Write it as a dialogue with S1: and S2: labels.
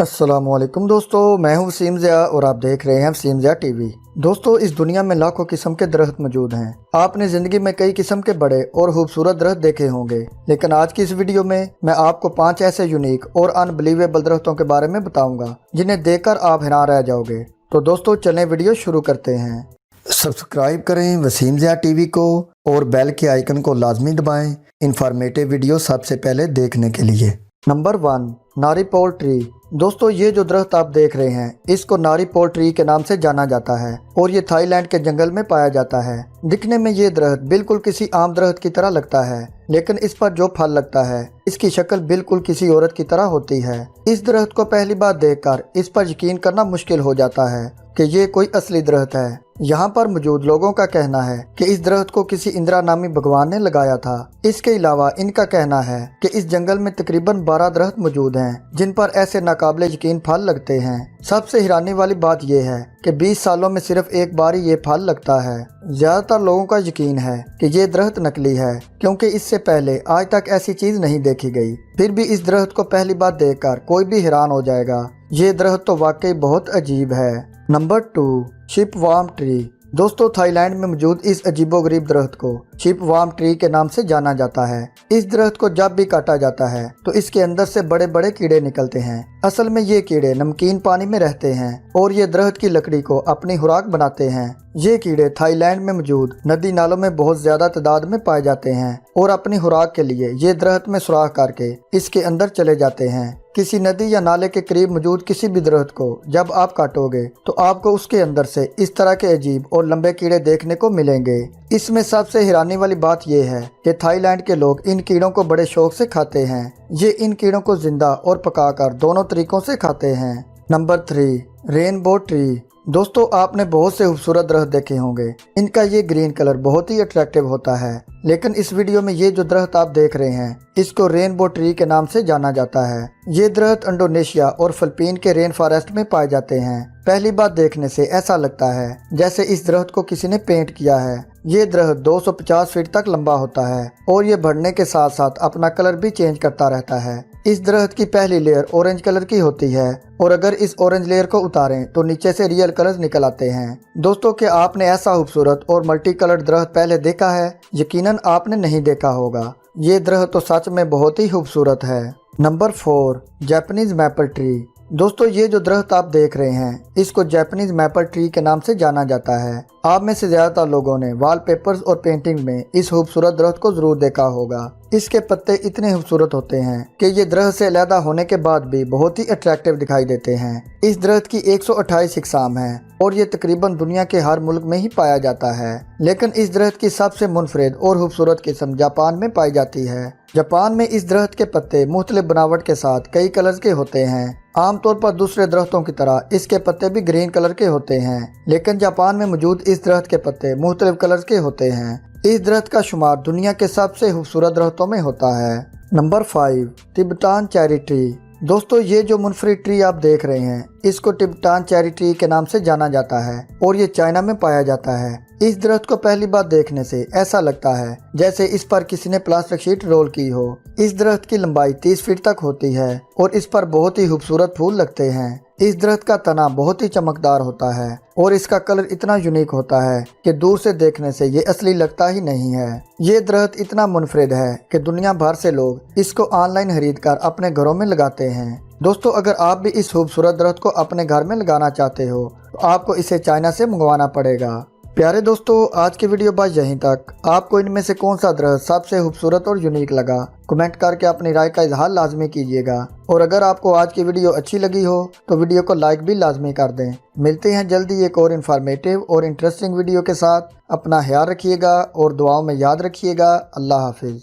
S1: अस्सलाम वालेकुम दोस्तों, मैं हूं वसीम ज़िया और आप देख रहे हैं वसीम ज़िया टीवी। दोस्तों, इस दुनिया में लाखों किस्म के दरख्त मौजूद हैं। आपने ज़िंदगी में कई किस्म के बड़े और खूबसूरत दरख्त देखे होंगे, लेकिन आज की इस वीडियो में मैं आपको 5 ऐसे यूनिक और अनबिलीवेबल दरख्तों के बारे में बताऊंगा जिन्हें देखकर आप हैरान रह जाओगे। तो दोस्तों चलें वीडियो शुरू करते हैं। सब्सक्राइब करें वसीम ज़िया टीवी को और बेल के आइकन को लाजमी दबाएं इंफॉर्मेटिव वीडियो सबसे पहले देखने के लिए। Number 1, Nariphon tree. दोस्तों, ये जो दरख्त आप देख रहे हैं इसको नारीपोल ट्री के नाम से जाना जाता है और ये थाईलैंड के जंगल में पाया जाता है। दिखने में ये दरख्त बिल्कुल किसी आम दरख्त की तरह लगता है, लेकिन इस पर जो फल लगता है इसकी शक्ल बिल्कुल किसी औरत की तरह होती है। इस दरख्त को पहली बार देखकर इस पर यकीन करना मुश्किल हो जाता है कि ये कोई असली दरख्त है। यहाँ पर मौजूद लोगों का कहना है कि इस दरख्त को किसी इंदिरा नामी भगवान ने लगाया था। इसके अलावा इनका कहना है कि इस जंगल में तकरीबन 12 दरख्त मौजूद हैं जिन पर ऐसे नाकाबिले यकीन फल लगते हैं। सबसे हैरानी वाली बात यह है कि 20 सालों में सिर्फ एक बार ही ये फल लगता है। ज्यादातर लोगों का यकीन है कि ये दरख्त नकली है, क्योंकि इससे पहले आज तक ऐसी चीज नहीं देखी गई। फिर भी इस दरख्त को पहली बार देखकर कोई भी हैरान हो जाएगा। ये दरख्त तो वाकई बहुत अजीब है। Number 2, shipworm tree. दोस्तों, थाईलैंड में मौजूद इस अजीबोगरीब दरख्त को शिपवार्म ट्री के नाम से जाना जाता है। इस दरख्त को जब भी काटा जाता है तो इसके अंदर से बड़े बड़े कीड़े निकलते हैं। असल में ये कीड़े नमकीन पानी में रहते हैं और ये दरख्त की लकड़ी को अपनी खुराक बनाते हैं। ये कीड़े थाईलैंड में मौजूद नदी नालों में बहुत ज्यादा तादाद में पाए जाते हैं और अपनी खुराक के लिए ये दरख्त में सुराख करके इसके अंदर चले जाते हैं। किसी नदी या नाले के करीब मौजूद किसी भी दरख्त को जब आप काटोगे तो आपको उसके अंदर से इस तरह के अजीब और लंबे कीड़े देखने को मिलेंगे। इसमें सबसे हैरानी वाली बात यह है कि थाईलैंड के लोग इन कीड़ों को बड़े शौक से खाते हैं। ये इन कीड़ों को जिंदा और पकाकर दोनों तरीकों से खाते हैं। Number 3, rainbow tree. दोस्तों, आपने बहुत से खूबसूरत दरख्त देखे होंगे। इनका ये ग्रीन कलर बहुत ही अट्रैक्टिव होता है, लेकिन इस वीडियो में ये जो दरख्त आप देख रहे हैं इसको रेनबो ट्री के नाम से जाना जाता है। ये दरख्त इंडोनेशिया और फिलिपीन के रेन फॉरेस्ट में पाए जाते हैं। पहली बार देखने से ऐसा लगता है जैसे इस दरख्त को किसी ने पेंट किया है। ये दरख्त 250 फीट तक लंबा होता है और ये बढ़ने के साथ साथ अपना कलर भी चेंज करता रहता है। इस दरख्त की पहली लेयर ऑरेंज कलर की होती है और अगर इस ऑरेंज लेयर को उतारें तो नीचे से रियल कलर्स निकल आते हैं। दोस्तों, क्या आपने ऐसा खूबसूरत और मल्टी कलर्ड दरख्त पहले देखा है? यकीनन आपने नहीं देखा होगा। ये दरख्त तो सच में बहुत ही खूबसूरत है। Number 4, Japanese maple tree. दोस्तों, ये जो दरख्त आप देख रहे हैं इसको जापानीज मैपल ट्री के नाम से जाना जाता है। आप में से ज्यादातर लोगों ने वॉलपेपर्स और पेंटिंग में इस खूबसूरत दरख्त को जरूर देखा होगा। इसके पत्ते इतने खूबसूरत होते हैं कि ये दरख्त से अलहदा होने के बाद भी बहुत ही अट्रैक्टिव दिखाई देते हैं। इस दरख्त की 128 इकसाम हैं और ये तकरीबन दुनिया के हर मुल्क में ही पाया जाता है, लेकिन इस दरख्त की सबसे मुनफरिद और खूबसूरत किस्म जापान में पाई जाती है। जापान में इस दरख्त के पत्ते मुख्तलिफ बनावट के साथ कई कलर्स के होते हैं। आमतौर पर दूसरे दरख्तों की तरह इसके पत्ते भी ग्रीन कलर के होते हैं, लेकिन जापान में मौजूद इस दरख्त के पत्ते मुख्तलिफ कलर्स के होते हैं। इस दरख्त का शुमार दुनिया के सबसे खूबसूरत दरख्तों में होता है। Number 5, Tibetan cherry tree. दोस्तों, ये जो मुनफरिद ट्री आप देख रहे हैं इसको तिब्बतान चेरी ट्री के नाम से जाना जाता है और ये चाइना में पाया जाता है। इस दरख्त को पहली बार देखने से ऐसा लगता है जैसे इस पर किसी ने प्लास्टिक शीट रोल की हो। इस दरख्त की लंबाई 30 फीट तक होती है और इस पर बहुत ही खूबसूरत फूल लगते हैं। इस दरख्त का तना बहुत ही चमकदार होता है और इसका कलर इतना यूनिक होता है कि दूर से देखने से ये असली लगता ही नहीं है। ये दरख्त इतना मुनफरिद है कि दुनिया भर से लोग इसको ऑनलाइन खरीद कर अपने घरों में लगाते हैं। दोस्तों, अगर आप भी इस खूबसूरत दरख्त को अपने घर में लगाना चाहते हो तो आपको इसे चाइना से मंगवाना पड़ेगा। प्यारे दोस्तों, आज की वीडियो बस यहीं तक। आपको इनमें से कौन सा दरख्त सबसे खूबसूरत और यूनिक लगा, कमेंट करके अपनी राय का इजहार लाजमी कीजिएगा। और अगर आपको आज की वीडियो अच्छी लगी हो तो वीडियो को लाइक भी लाजमी कर दें। मिलते हैं जल्दी एक और इन्फॉर्मेटिव और इंटरेस्टिंग वीडियो के साथ। अपना ख्याल रखिएगा और दुआओं में याद रखिएगा। अल्लाह हाफिज़।